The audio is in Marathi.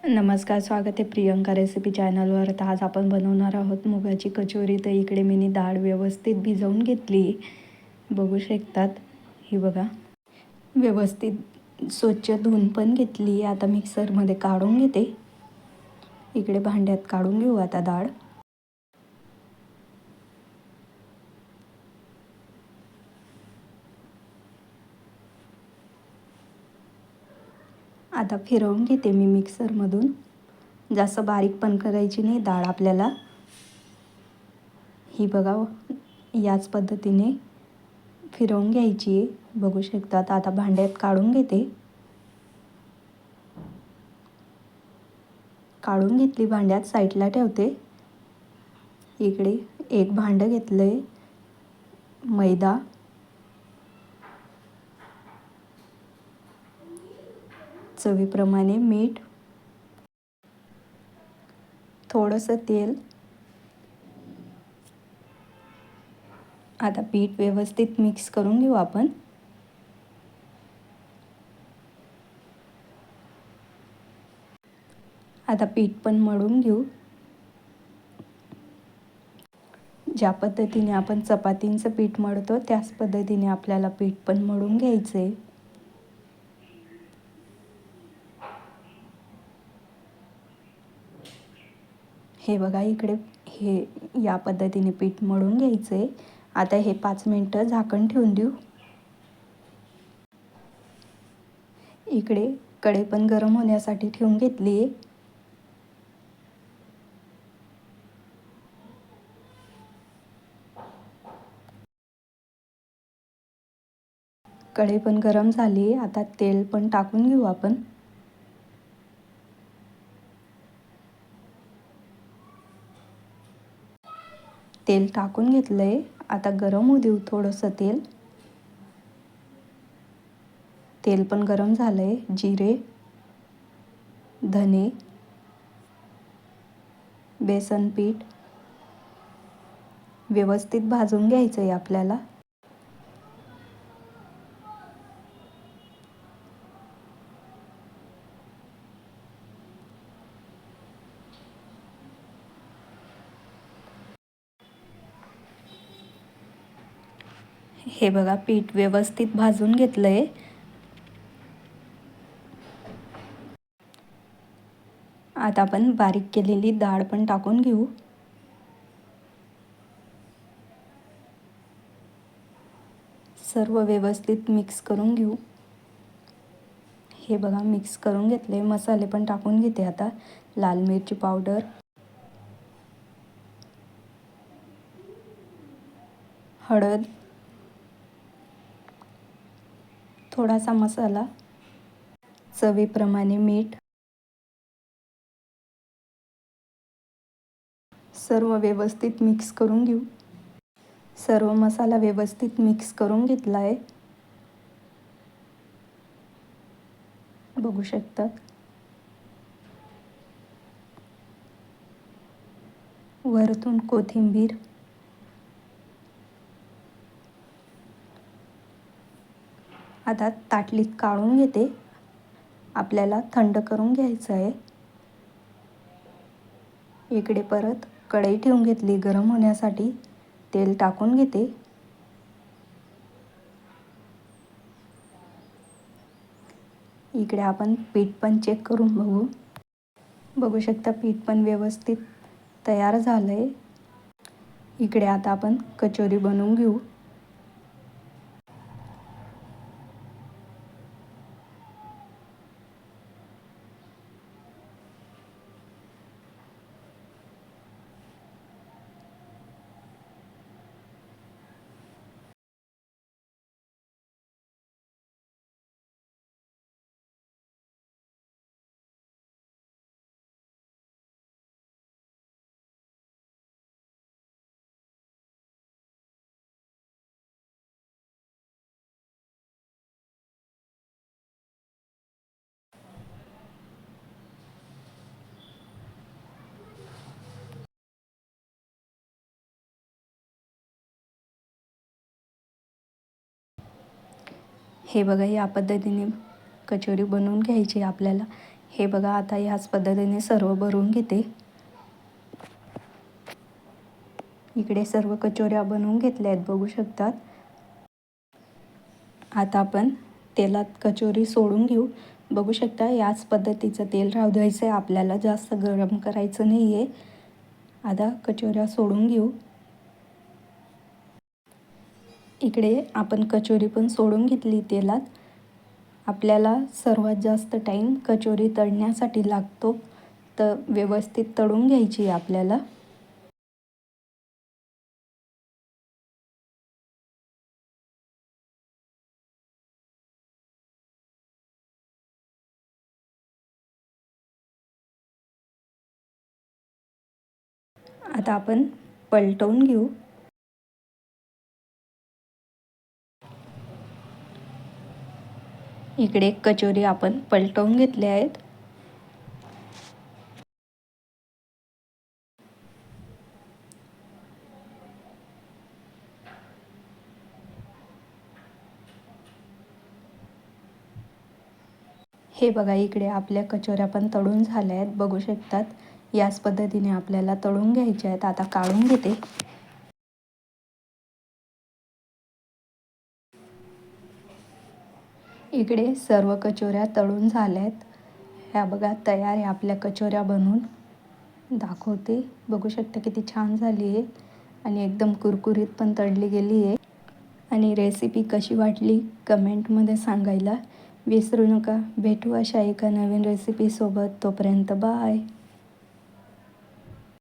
नमस्कार, स्वागत आहे प्रियंका रेसिपी चॅनलवर. तर आज आपण बनवणार आहोत मुगाची कचोरी. तर इकडे मी डाळ व्यवस्थित भिजवून घेतली, बघू शकतात. ही बघा, व्यवस्थित स्वच्छ धुवून पण घेतली. आता मिक्सरमध्ये काढून घेते. इकडे भांड्यात काढून घेऊ आता डाळ. आता फिरवून घेते मी मिक्सरमधून. जास्त बारीक पण करायची नाही डाळ आपल्याला. ही बघा, याच पद्धतीने फिरवून घ्यायची. बघू शकतात. आता भांड्यात काढून घेते. काढून घेतली, भांड्यात साईडला ठेवते. इकडे एक भांडं घेतलंय, मैदा, चवीप्रमाणे मीठ, थोडंसं तेल. आता पीठ व्यवस्थित मिक्स करून घेऊ आपण. आता पीठ पण मळून घेऊ. ज्या पद्धतीने आपण चपातींचं पीठ मळतो त्याच पद्धतीने आपल्याला पीठ पण मळून घ्यायचे. हे बघा, इकडे हे या पद्धतीने पीठ मळून घ्यायचे. आता हे 5 मिनिटं झाकण ठेवून देऊ. इकडे कढई पण गरम होण्यासाठी ठेवून घेतली आहे. कढई पण गरम झाली. आता तेल पण टाकून घेऊ आपण. तेल टाकून घेतलंय. आता गरम होऊ देऊ थोडंसं तेल. तेल पण गरम झालंय. जिरे, धने, बेसन पीठ व्यवस्थित भाजून घ्यायचं आहे आपल्याला. हे बघा, पीठ व्यवस्थित भाजून घेतलंय. आता आपण बारीक केलेली डाळ पण टाकून घेऊ. सर्व व्यवस्थित मिक्स करून घेऊ. हे बघा, मिक्स करून घेतले. मसाले पण टाकून घेते आता. लाल मिरची पावडर, हळद, थोडासा मसाला, चवीप्रमाणे मीठ. सर्व व्यवस्थित मिक्स करून घेऊ. सर्व मसाला व्यवस्थित मिक्स करून घेतला आहे, बघू शकतात. वरतून कोथिंबीर. आता ताटलीत काढून घेते. आपल्याला थंड करून घ्यायचं आहे. इकडे परत कढई ठेवून घेतली गरम होण्यासाठी. तेल टाकून घेते. इकडे आपण पीठ पण चेक करून बघू शकता. पीठ पण व्यवस्थित तयार झालंय. इकडे आता आपण कचोरी बनवून घेऊ. हे बघा, या पद्धतीने कचोरी बनवून घ्यायची आपल्याला. हे बघा, आता ह्याच पद्धतीने सर्व भरून घेते. इकडे सर्व कचोऱ्या बनवून घेतल्या आहेत, बघू शकतात. आता आपण तेलात कचोरी सोडून घेऊ. बघू शकता, याच पद्धतीचं तेल राहू द्यायचं आहे आपल्याला, जास्त गरम करायचं नाही आहे. आता कचोऱ्या सोडून घेऊ. इकडे आपण कचोरी पण सोडून घेतली तेलात. आपल्याला सर्वात जास्त टाईम कचोरी तळण्यासाठी लागतो, तर व्यवस्थित तळून घ्यायची आहे आपल्याला. आता आपण पलटवून घेऊ. इकडे कचोरी आपण पलटवून घेतल्या आहेत. हे बघा, इकडे आपल्या कचोऱ्या पण तळून झाल्या आहेत, बघू शकतात. याच पद्धतीने आपल्याला तळून घ्यायच्या आहेत. आता काढून घेते. इकडे सर्व कचोऱ्या तळून झाल्या आहेत. ह्या बघा, तयार आहे आपल्या कचोऱ्या बनवून. दाखवते, बघू शकता किती छान झाली आहे आणि एकदम कुरकुरीत पण तळली गेली आहे. आणि रेसिपी कशी वाटली कमेंटमध्ये सांगायला विसरू नका. भेटू अशा एका नवीन रेसिपीसोबत. तोपर्यंत बाय.